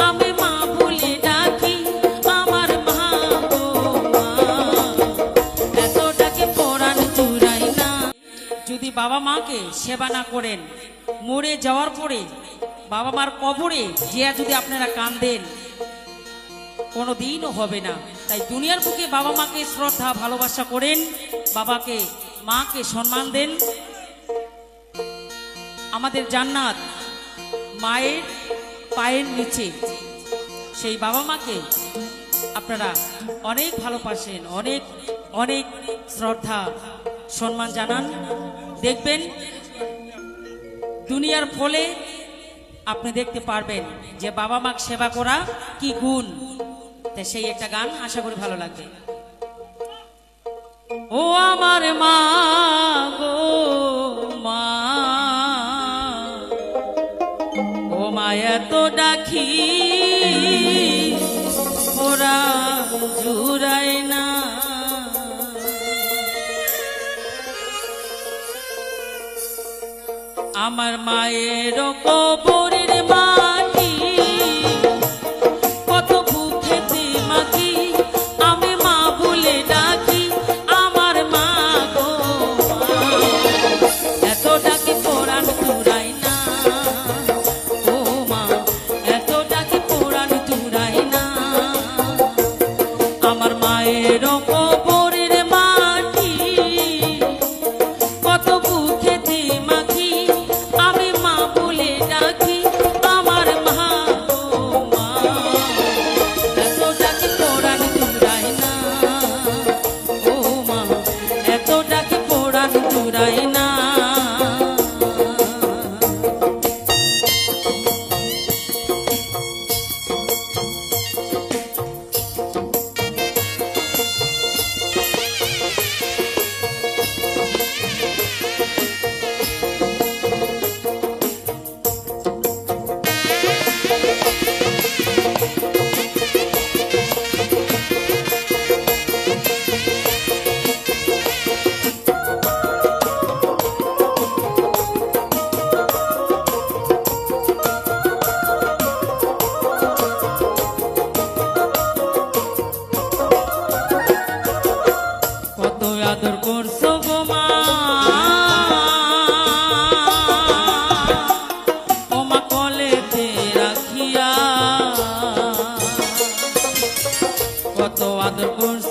আমি মা বলে ডাকি আমার মা গো মা, এত ডাকে পরাণ জুড়াই না। যদি বাবা মাকে সেবা না করেন, মরে যাওয়ার পরে বাবা মার কবরে গিয়া যদি আপনারা কাঁদেন, কোনো দিনও হবে না। তাই দুনিয়ার বুকে বাবা মাকে শ্রদ্ধা ভালোবাসা করেন, বাবাকে মাকে সম্মান দেন। আমাদের জান্নাত মায়ের পায়ের নিচে। সেই বাবা মাকে আপনারা অনেক ভালোবাসেন, অনেক অনেক শ্রদ্ধা সম্মান জানান। দেখবেন দুনিয়ার ফলে আপনি দেখতে পারবেন যে বাবা মা সেবা করা কি গুণ। তাই সেই একটা গান আশা করি ভালো লাগবে। ও আমার মা গো মা, ও মা এত ডাকি ওরা জুড়ায় না। আমার মায়ের কবরের মাটি কত বুকেতে মাটি, আমি মা বলে ডাকি আমার মা গো মা, এত ডাকে পরাণ জুড়াই না। ও মা এত ডাকে পরাণ জুড়াই না। আমার মায়ের কবরের মাটি কত বুকেতে মাটি, আমি মা বলে ডাকি আমার মা গো মা, এত ডাকে পরাণ জুড়াই না। ও মা এত ডাকে পরাণ জুড়াই না। কত আদর করছো গো মা, ও মা কোলেতে রাখিয়া, কত আদর করছো